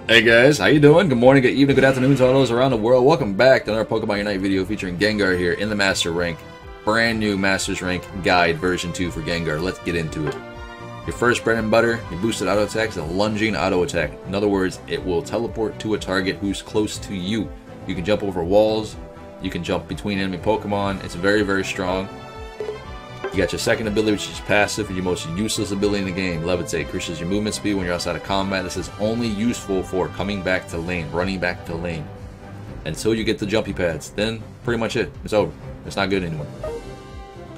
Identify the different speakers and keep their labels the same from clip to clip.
Speaker 1: Hey guys, how you doing? Good morning, good evening, good afternoon to all those around the world. Welcome back to another Pokemon Unite video featuring Gengar here in the Master Rank. Brand new Masters Rank Guide version 2 for Gengar. Let's get into it. Your first bread and butter, your boosted auto attack is a lunging auto attack. In other words, it will teleport to a target who's close to you. You can jump over walls, you can jump between enemy Pokemon. It's very, very strong. You got your second ability, which is passive, and your most useless ability in the game, Levitate. Increases your movement speed when you're outside of combat. This is only useful for coming back to lane, running back to lane, until you get the jumpy pads. Then, pretty much it. It's over. It's not good anymore.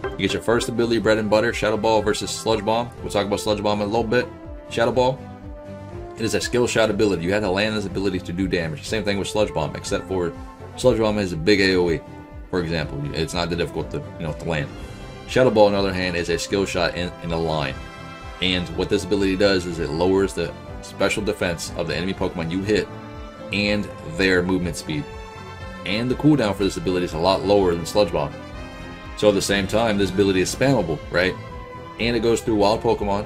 Speaker 1: You get your first ability, bread and butter, Shadow Ball versus Sludge Bomb. We'll talk about Sludge Bomb in a little bit. Shadow Ball, it is a skill shot ability. You have to land this ability to do damage. Same thing with Sludge Bomb, except for Sludge Bomb has a big AoE. For example, it's not that difficult to to land. Shadow Ball, on the other hand, is a skill shot in a line. And what this ability does is it lowers the special defense of the enemy Pokemon you hit and their movement speed. And the cooldown for this ability is a lot lower than Sludge Bomb. So at the same time, this ability is spammable, right? And it goes through wild Pokemon.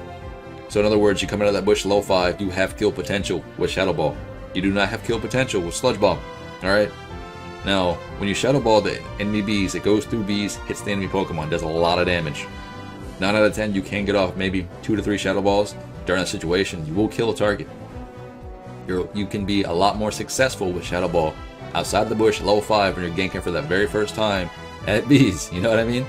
Speaker 1: So in other words, you come out of that bush low 5, you have kill potential with Shadow Ball. You do not have kill potential with Sludge Bomb. Alright? Now, when you Shadow Ball the enemy bees, it goes through bees, hits the enemy Pokemon, does a lot of damage. 9 out of 10, you can get off maybe 2 to 3 Shadow Balls during that situation. You will kill a target. You can be a lot more successful with Shadow Ball outside the bush, low 5, when you're ganking for that very first time at bees, you know what I mean?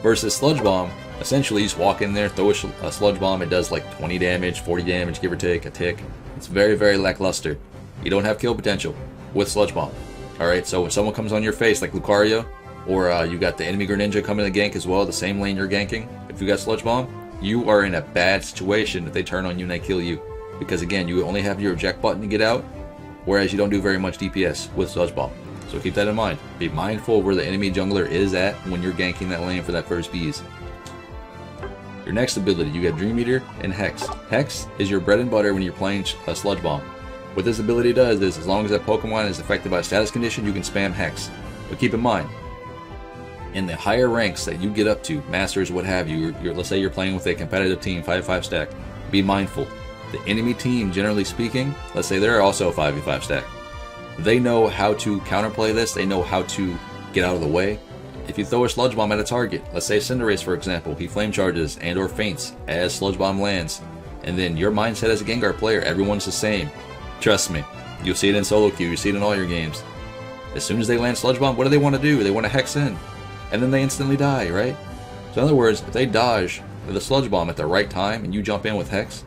Speaker 1: Versus Sludge Bomb, essentially you just walk in there, throw a Sludge Bomb, it does like 20 damage, 40 damage, give or take, a tick. It's very, very lackluster. You don't have kill potential with Sludge Bomb. Alright, so when someone comes on your face like Lucario, or you got the enemy Greninja coming to gank as well, the same lane you're ganking, if you got Sludge Bomb, you are in a bad situation if they turn on you and they kill you. Because again, you only have your eject button to get out, whereas you don't do very much DPS with Sludge Bomb. So keep that in mind. Be mindful of where the enemy jungler is at when you're ganking that lane for that first bees. Your next ability, you got Dream Eater and Hex. Hex is your bread and butter when you're playing a Sludge Bomb. What this ability does is, as long as that Pokemon is affected by a status condition, you can spam Hex. But keep in mind, in the higher ranks that you get up to, Masters, what have you, let's say you're playing with a competitive team, 5v5 stack, be mindful. The enemy team, generally speaking, let's say they're also a 5v5 stack. They know how to counterplay this, they know how to get out of the way. If you throw a Sludge Bomb at a target, let's say Cinderace for example, he flame charges and or faints as Sludge Bomb lands, and then your mindset as a Gengar player, everyone's the same. Trust me, you'll see it in solo queue, you see it in all your games. As soon as they land Sludge Bomb, what do they want to do? They want to Hex in, and then they instantly die, right? So in other words, if they dodge the Sludge Bomb at the right time and you jump in with Hex,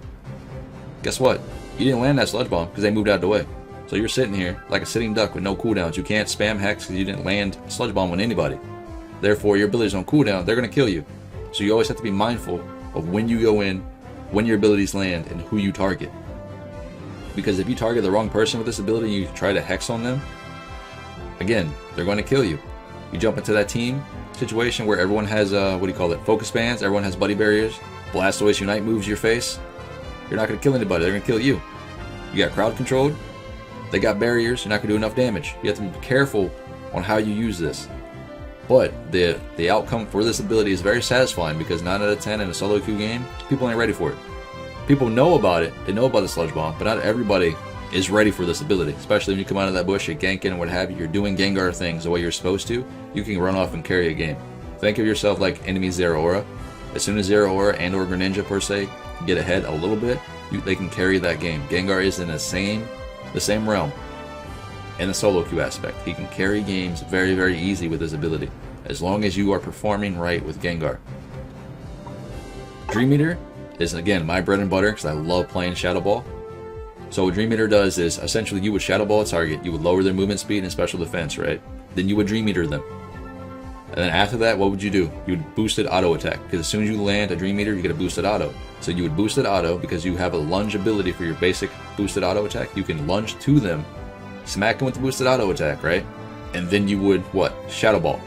Speaker 1: guess what? You didn't land that Sludge Bomb because they moved out of the way. So you're sitting here like a sitting duck with no cooldowns. You can't spam Hex because you didn't land Sludge Bomb on anybody. Therefore, your abilities on cooldown, they're going to kill you. So you always have to be mindful of when you go in, when your abilities land, and who you target. Because if you target the wrong person with this ability, you try to Hex on them, again, they're going to kill you. You jump into that team situation where everyone has, focus bands, everyone has buddy barriers, Blastoise Unite moves your face, you're not going to kill anybody, they're going to kill you. You got crowd controlled, they got barriers, you're not going to do enough damage. You have to be careful on how you use this. But the outcome for this ability is very satisfying because 9 out of 10 in a solo queue game, people ain't ready for it. People know about it, they know about the Sludge Bomb, but not everybody is ready for this ability. Especially when you come out of that bush, you're ganking and what have you, you're doing Gengar things the way you're supposed to, you can run off and carry a game. Think of yourself like enemy Zeraora. As soon as Zeraora and or Greninja per se get ahead a little bit, they can carry that game. Gengar is in the same realm in the solo queue aspect. He can carry games very, very easy with his ability, as long as you are performing right with Gengar. Dream Eater is, again, my bread and butter because I love playing Shadow Ball. So what Dream Eater does is, essentially you would Shadow Ball a target, you would lower their movement speed and special defense, right? Then you would Dream Eater them. And then after that, what would you do? You would boosted auto attack, because as soon as you land a Dream Eater, you get a boosted auto. So you would boosted auto, because you have a lunge ability for your basic boosted auto attack. You can lunge to them, smack them with the boosted auto attack, right? And then you would, what? Shadow Ball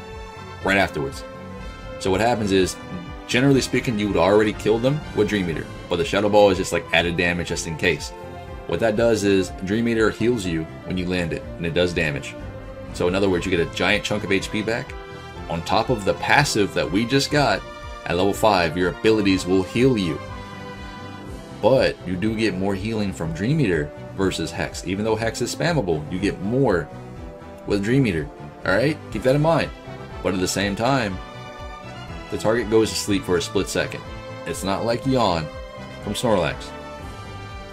Speaker 1: right afterwards. So what happens is, generally speaking, you would already kill them with Dream Eater, but the Shadow Ball is just like added damage just in case. What that does is, Dream Eater heals you when you land it, and it does damage. So in other words, you get a giant chunk of HP back. On top of the passive that we just got, at level 5, your abilities will heal you. But you do get more healing from Dream Eater versus Hex. Even though Hex is spammable, you get more with Dream Eater. Alright? Keep that in mind. But at the same time, the target goes to sleep for a split second. It's not like Yawn from Snorlax,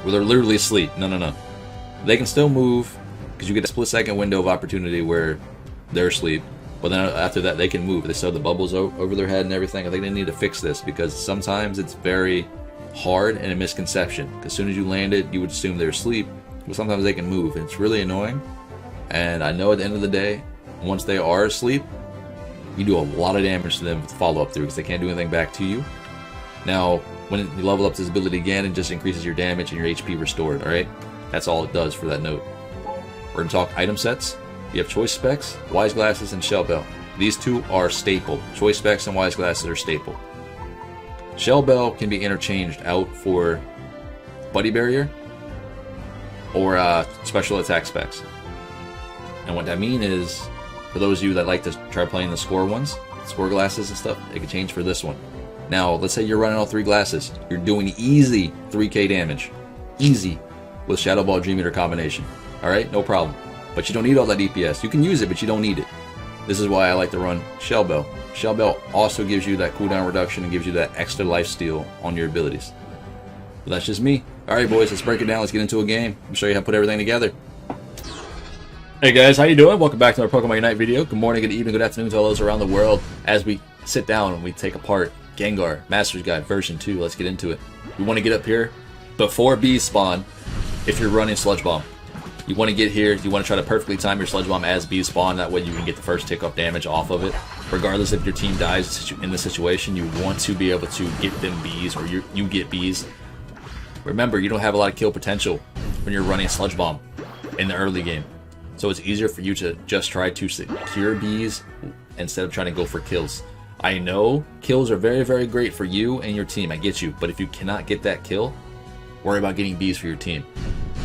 Speaker 1: where they're literally asleep. No. They can still move, because you get a split second window of opportunity where they're asleep. But then after that, they can move. They still have the bubbles over their head and everything. I think they need to fix this, because sometimes it's very hard and a misconception. As soon as you land it, you would assume they're asleep, but sometimes they can move, and it's really annoying. And I know at the end of the day, once they are asleep, you do a lot of damage to them with follow-up through, because they can't do anything back to you. Now, when you level up this ability again, it just increases your damage and your HP restored, alright? That's all it does for that note. We're going to talk item sets. You have Choice Specs, Wise Glasses, and Shell Bell. These two are staple. Choice Specs and Wise Glasses are staple. Shell Bell can be interchanged out for Buddy Barrier or special attack specs. And what I mean is, for those of you that like to try playing the score ones, score glasses and stuff, it can change for this one. Now, let's say you're running all 3 glasses. You're doing easy 3k damage. Easy. With Shadow Ball Dream Eater combination. Alright? No problem. But you don't need all that DPS. You can use it, but you don't need it. This is why I like to run Shell Bell. Shell Bell also gives you that cooldown reduction and gives you that extra lifesteal on your abilities. But that's just me. Alright boys, let's break it down. Let's get into a game. I'll show you how to put everything together. Hey guys, how you doing? Welcome back to our Pokemon Unite video. Good morning, good evening, good afternoon to all those around the world. As we sit down and we take apart Gengar Master's Guide version 2, let's get into it. We want to get up here before bees spawn if you're running Sludge Bomb. You want to get here, you want to try to perfectly time your Sludge Bomb as bees spawn, that way you can get the first tick off damage off of it. Regardless if your team dies in the situation, you want to be able to get them bees, or you get bees. Remember, you don't have a lot of kill potential when you're running Sludge Bomb in the early game. So it's easier for you to just try to secure bees instead of trying to go for kills. I know kills are very, very great for you and your team, I get you, but if you cannot get that kill, worry about getting bees for your team.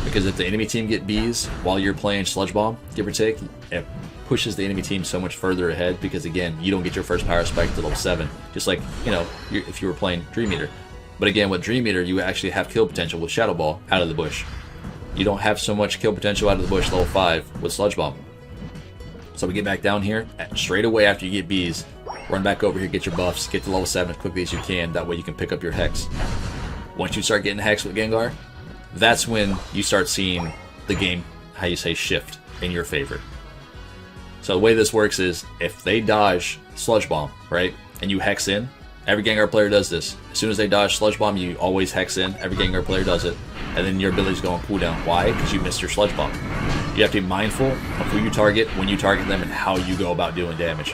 Speaker 1: Because if the enemy team get bees while you're playing Sludge Bomb, give or take, it pushes the enemy team so much further ahead, because again, you don't get your first power spike to level 7, just like, you know, if you were playing Dream Eater. But again, with Dream Eater, you actually have kill potential with Shadow Ball out of the bush. You don't have so much kill potential out of the bush level 5 with Sludge Bomb. So we get back down here, straight away after you get bees, run back over here, get your buffs, get to level 7 as quickly as you can, that way you can pick up your Hex. Once you start getting Hex with Gengar, that's when you start seeing the game, how you say, shift in your favor. So the way this works is, if they dodge Sludge Bomb, right, and you Hex in, every Gengar player does this. As soon as they dodge Sludge Bomb, you always Hex in. Every Gengar player does it. And then your abilities go on cooldown. Why? Because you missed your Sludge Bomb. You have to be mindful of who you target, when you target them, and how you go about doing damage.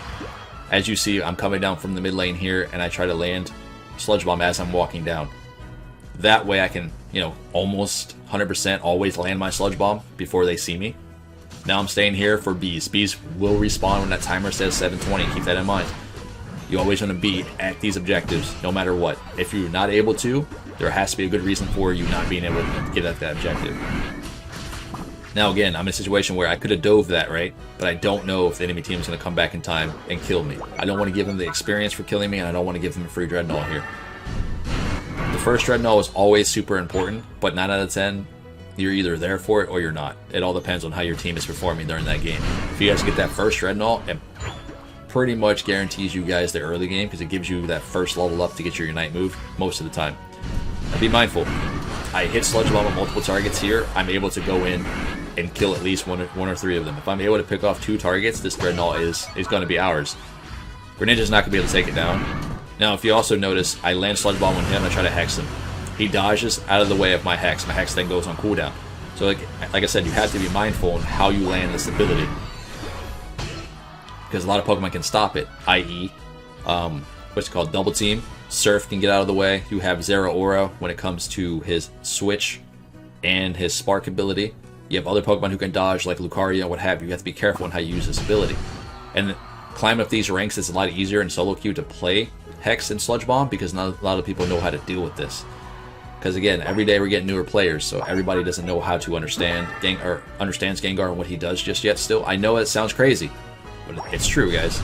Speaker 1: As you see, I'm coming down from the mid lane here, and I try to land Sludge Bomb as I'm walking down. That way I can, you know, almost 100% always land my Sludge Bomb before they see me. Now I'm staying here for bees. Bees will respawn when that timer says 720. Keep that in mind. You always want to be at these objectives, no matter what. If you're not able to, there has to be a good reason for you not being able to get at that objective. Now again, I'm in a situation where I could have dove that, right? But I don't know if the enemy team is going to come back in time and kill me. I don't want to give them the experience for killing me, and I don't want to give them a free Dreadnought here. The first Dreadnought is always super important, but 9 out of 10, you're either there for it or you're not. It all depends on how your team is performing during that game. If you guys get that first Dreadnought, it pretty much guarantees you guys the early game, because it gives you that first level up to get your Unite move most of the time. Now be mindful. I hit Sludge Bomb on multiple targets here, I'm able to go in and kill at least one or 3 of them. If I'm able to pick off 2 targets, this Dreadnought is going to be ours. Greninja's not going to be able to take it down. Now, if you also notice, I land Sludge Bomb on him and I try to Hex him. He dodges out of the way of my Hex. My Hex then goes on cooldown. So like I said, you have to be mindful on how you land this ability, because a lot of Pokemon can stop it, i.e., what's it called, Double Team. Surf can get out of the way. You have Zeraora when it comes to his Switch and his Spark ability. You have other Pokemon who can dodge, like Lucario and what have you. You have to be careful on how you use this ability. And climbing up these ranks is a lot easier in solo queue to play Hex and Sludge Bomb, because not a lot of people know how to deal with this. Because again, every day we're getting newer players, so everybody doesn't know how to understands Gengar and what he does just yet still. I know it sounds crazy, but it's true, guys.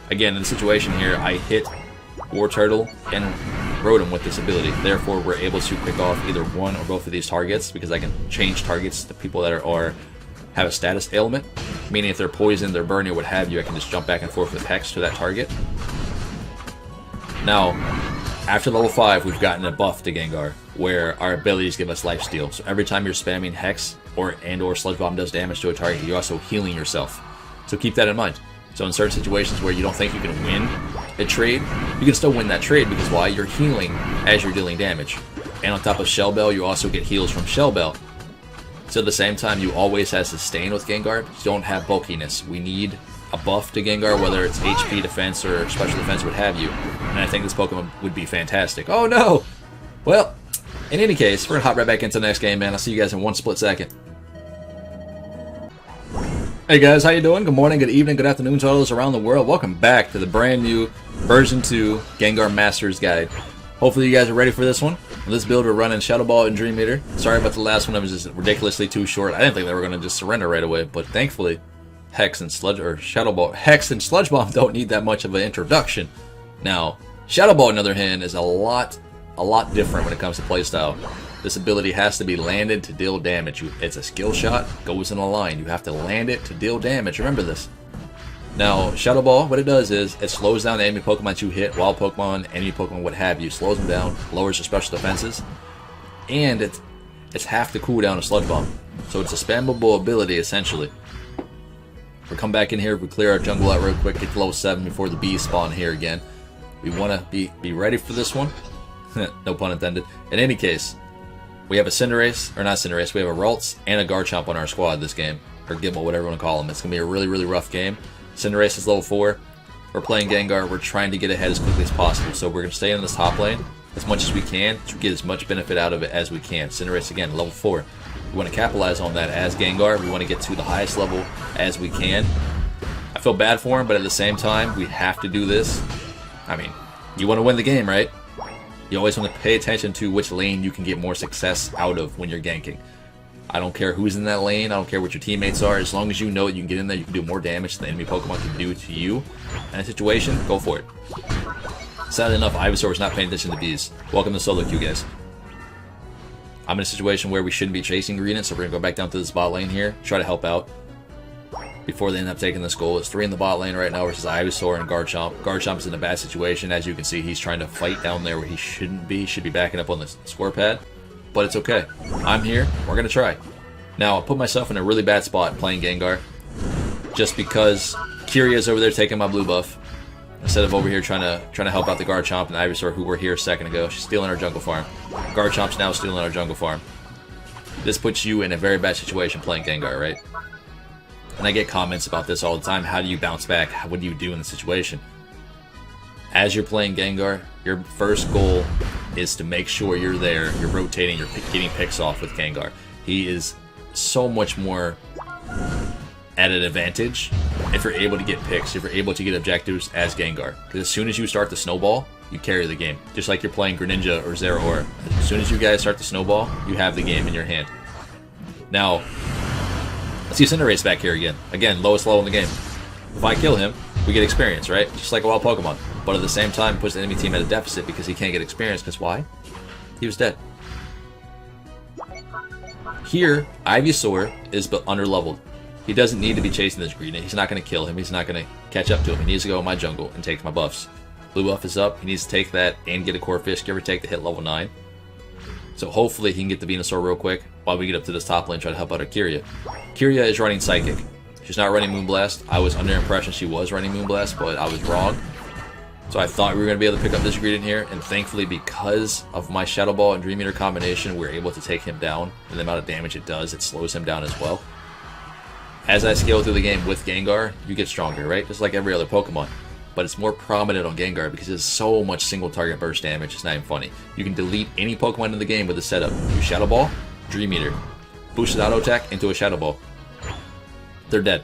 Speaker 1: Again, in the situation here, I hit War Turtle and Rotom with this ability. Therefore, we're able to pick off either one or both of these targets because I can change targets to people that are have a status ailment, meaning if they're poisoned, they're burning, or what have you, I can just jump back and forth with Hex to that target. Now, after level 5, we've gotten a buff to Gengar, where our abilities give us lifesteal. So every time you're spamming Hex or Sludge Bomb does damage to a target, you're also healing yourself. So keep that in mind. So in certain situations where you don't think you can win a trade, you can still win that trade because why? You're healing as you're dealing damage. And on top of Shell Bell, you also get heals from Shell Bell. So at the same time, you always have Sustain with Gengar, but you don't have bulkiness. We need a buff to Gengar, whether it's HP defense or special defense, what have you. And I think this Pokemon would be fantastic. Oh no! Well, in any case, we're gonna hop right back into the next game, man. I'll see you guys in one split second. Hey guys, how you doing? Good morning, good evening, good afternoon to all those around the world. Welcome back to the brand new version 2 Gengar Masters Guide. Hopefully you guys are ready for this one. In this build we're running Shadow Ball and Dream Eater. Sorry about the last one, it was just ridiculously too short. I didn't think they were gonna just surrender right away, but thankfully Hex and Sludge or Shadow Ball, Hex and Sludge Bomb don't need that much of an introduction. Now, Shadow Ball on the other hand is a lot different when it comes to playstyle. This ability has to be landed to deal damage. It's a skill shot, goes in a line. You have to land it to deal damage. Remember this. Now, Shadow Ball, what it does is it slows down the enemy Pokemon you hit, wild Pokemon, enemy Pokemon, what have you. Slows them down, lowers your special defenses, and it's half the cooldown of Sludge Bomb. So it's a spammable ability essentially. We'll come back in here, we clear our jungle out real quick, get to level 7 before the bees spawn here again. We want to be ready for this one. No pun intended. In any case, we have a Cinderace, or not Cinderace, we have a Ralts and a Garchomp on our squad this game. Or Gimbal, whatever you want to call them. It's going to be a really, really rough game. Cinderace is level 4. We're playing Gengar. We're trying to get ahead as quickly as possible. So we're going to stay in this top lane as much as we can to get as much benefit out of it as we can. Cinderace, again, level 4. We want to capitalize on that as Gengar. We want to get to the highest level as we can. I feel bad for him, but at the same time, we have to do this. I mean, you want to win the game, right? You always want to pay attention to which lane you can get more success out of when you're ganking. I don't care who's in that lane, I don't care what your teammates are, as long as you know you can get in there, you can do more damage than the enemy Pokemon can do to you. In a situation, go for it. Sadly enough, Ivysaur was not paying attention to bees. Welcome to solo queue, guys. I'm in a situation where we shouldn't be chasing Greedent, so we're going to go back down to this bot lane here, try to help out before they end up taking this goal. It's 3 in the bot lane right now versus Ivysaur and Garchomp. Garchomp's in a bad situation. As you can see, he's trying to fight down there where he shouldn't be. Should be backing up on the score pad. But it's okay. I'm here. We're going to try. Now, I'll put myself in a really bad spot playing Gengar. Just because Kirya's over there taking my blue buff. Instead of over here trying to help out the Garchomp and Ivysaur who were here a second ago. She's stealing our jungle farm. Garchomp's now stealing our jungle farm. This puts you in a very bad situation playing Gengar, right? And I get comments about this all the time. How do you bounce back? What do you do in the situation? As you're playing Gengar, your first goal is to make sure you're there, you're rotating, you're getting picks off with Gengar. He is so much more at an advantage if you're able to get picks, if you're able to get objectives as Gengar. Because as soon as you start the snowball, you carry the game. Just like you're playing Greninja or Zeraora. As soon as you guys start the snowball, you have the game in your hand. Now, let's see Cinderace back here again. Again, lowest level in the game. If I kill him, we get experience, right? Just like a wild Pokemon. But at the same time, puts the enemy team at a deficit because he can't get experience. Because why? He was dead. Here, Ivysaur is underleveled. He doesn't need to be chasing this Greedent. He's not going to kill him. He's not going to catch up to him. He needs to go in my jungle and take my buffs. Blue buff is up. He needs to take that and get a Corphish. Give or take to hit level 9. So hopefully he can get the Venusaur real quick while we get up to this top lane and try to help out our Kirya. Kirya is running Psychic. She's not running Moonblast. I was under impression she was running Moonblast, but I was wrong. So I thought we were going to be able to pick up this Greedent here, and thankfully because of my Shadow Ball and Dream Eater combination, we're able to take him down, and the amount of damage it does, it slows him down as well. As I scale through the game with Gengar, you get stronger, right? Just like every other Pokemon. But it's more prominent on Gengar because there's so much single target burst damage, it's not even funny. You can delete any Pokemon in the game with a setup. You Shadow Ball, Dream Eater, boosted auto attack into a Shadow Ball. They're dead.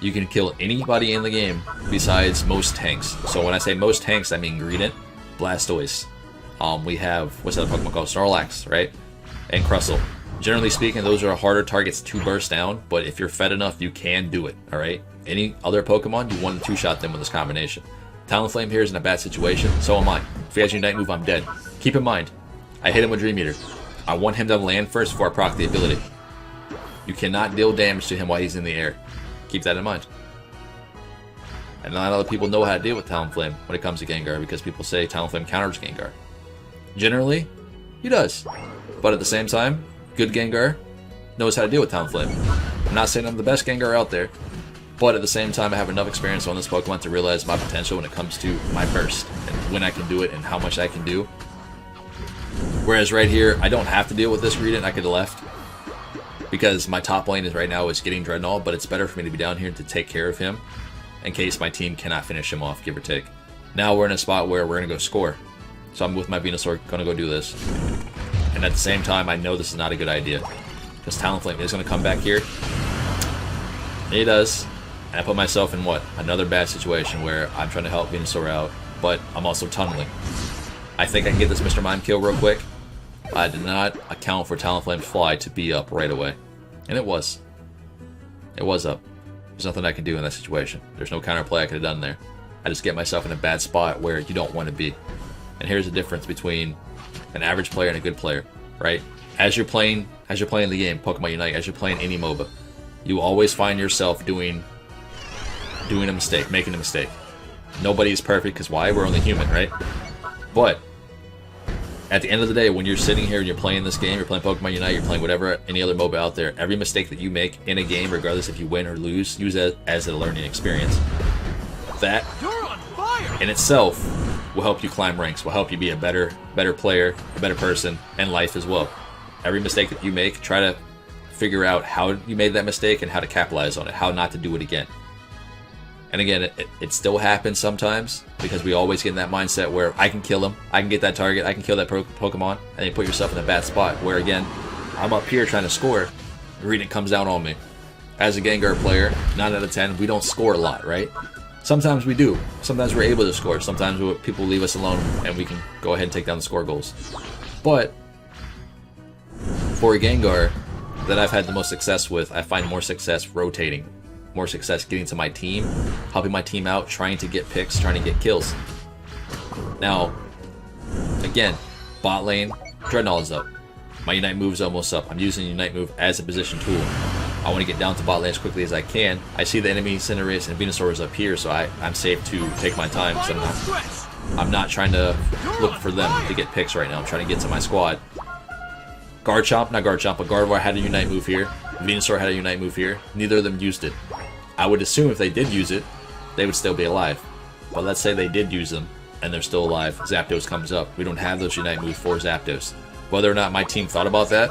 Speaker 1: You can kill anybody in the game besides most tanks. So when I say most tanks, I mean Greedent, Blastoise. We have, what's that Pokemon called? Snorlax, right? And Crustle. Generally speaking, those are harder targets to burst down, but if you're fed enough, you can do it, alright? Any other Pokemon, you 1-2 shot them with this combination. Talonflame here is in a bad situation, so am I. If he has Unite move, I'm dead. Keep in mind, I hit him with Dream Eater. I want him to land first before I proc the ability. You cannot deal damage to him while he's in the air. Keep that in mind. And not a lot of people know how to deal with Talonflame when it comes to Gengar, because people say Talonflame counters Gengar. Generally, he does. But at the same time, good Gengar knows how to deal with Talonflame. I'm not saying I'm the best Gengar out there, but at the same time, I have enough experience on this Pokemon to realize my potential when it comes to my burst, and when I can do it, and how much I can do. Whereas right here, I don't have to deal with this Greedent. I could have left, because my top lane is right now is getting Dreadnought, but it's better for me to be down here to take care of him in case my team cannot finish him off, give or take. Now we're in a spot where we're going to go score. So I'm with my Venusaur, going to go do this. And at the same time, I know this is not a good idea, because Talonflame is going to come back here. He does. And I put myself in what? Another bad situation where I'm trying to help Venusaur out, but I'm also tunneling. I think I can get this Mr. Mime kill real quick. I did not account for Talonflame's fly to be up right away. And it was. It was up. There's nothing I can do in that situation. There's no counterplay I could have done there. I just get myself in a bad spot where you don't want to be. And here's the difference between an average player and a good player, right? As you're playing the game, Pokemon Unite, as you're playing any MOBA, you always find yourself doing a mistake, making a mistake. Nobody is perfect, because why? We're only human, right? But at the end of the day, when you're sitting here and you're playing this game, you're playing Pokemon Unite, you're playing whatever, any other MOBA out there, every mistake that you make in a game, regardless if you win or lose, use it as a learning experience. That, in itself, will help you climb ranks, will help you be a better player, a better person, and life as well. Every mistake that you make, try to figure out how you made that mistake and how to capitalize on it, how not to do it again. And again, it still happens sometimes, because we always get in that mindset where I can kill him, I can get that target, I can kill that Pokemon, and you put yourself in a bad spot where, again, I'm up here trying to score, Greedent comes down on me. As a Gengar player, 9 out of 10, we don't score a lot, right? Sometimes we do. Sometimes we're able to score. Sometimes people leave us alone and we can go ahead and take down the score goals. But for a Gengar that I've had the most success with, I find more success rotating. More success getting to my team, helping my team out, trying to get picks, trying to get kills. Now, again, bot lane, Dreadnought is up. My Unite move is almost up. I'm using Unite move as a position tool. I want to get down to bot lane as quickly as I can. I see the enemy Cinderace and Venusaur is up here, so I'm safe to take my time, because I'm not trying to look for them to get picks right now. I'm trying to get to my squad. Garchomp, not Garchomp, but Gardevoir had a Unite move here. Venusaur had a Unite move here. Neither of them used it. I would assume if they did use it, they would still be alive. But let's say they did use them, and they're still alive. Zapdos comes up. We don't have those Unite moves for Zapdos. Whether or not my team thought about that,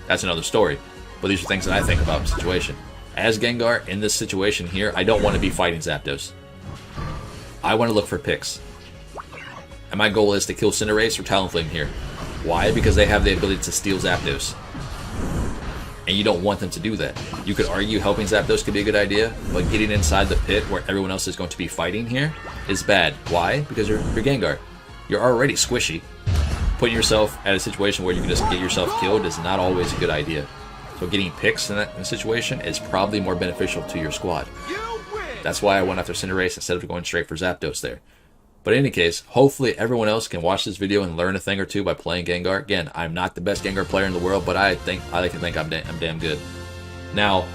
Speaker 1: that's another story. But these are things that I think about in the situation. As Gengar, in this situation here, I don't want to be fighting Zapdos. I want to look for picks. And my goal is to kill Cinderace or Talonflame here. Why? Because they have the ability to steal Zapdos. And you don't want them to do that. You could argue helping Zapdos could be a good idea, but getting inside the pit where everyone else is going to be fighting here is bad. Why? Because you're Gengar. You're already squishy. Putting yourself at a situation where you can just get yourself killed is not always a good idea. So getting picks in that situation is probably more beneficial to your squad. That's why I went after Cinderace instead of going straight for Zapdos there. But in any case, hopefully everyone else can watch this video and learn a thing or two by playing Gengar. Again, I'm not the best Gengar player in the world, but I like to think I'm damn good. Now,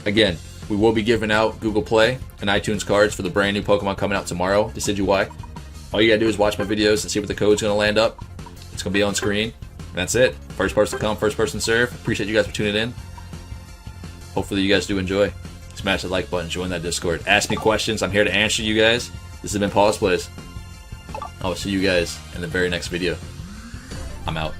Speaker 1: again, we will be giving out Google Play and iTunes cards for the brand new Pokemon coming out tomorrow, Decidueye. All you gotta do is watch my videos and see what the code's gonna land up. It's gonna be on screen. And that's it. First person come, first person serve. Appreciate you guys for tuning in. Hopefully you guys do enjoy. Smash the like button, join that Discord. Ask me questions. I'm here to answer you guys. This has been Pawse Plays. I will see you guys in the very next video. I'm out.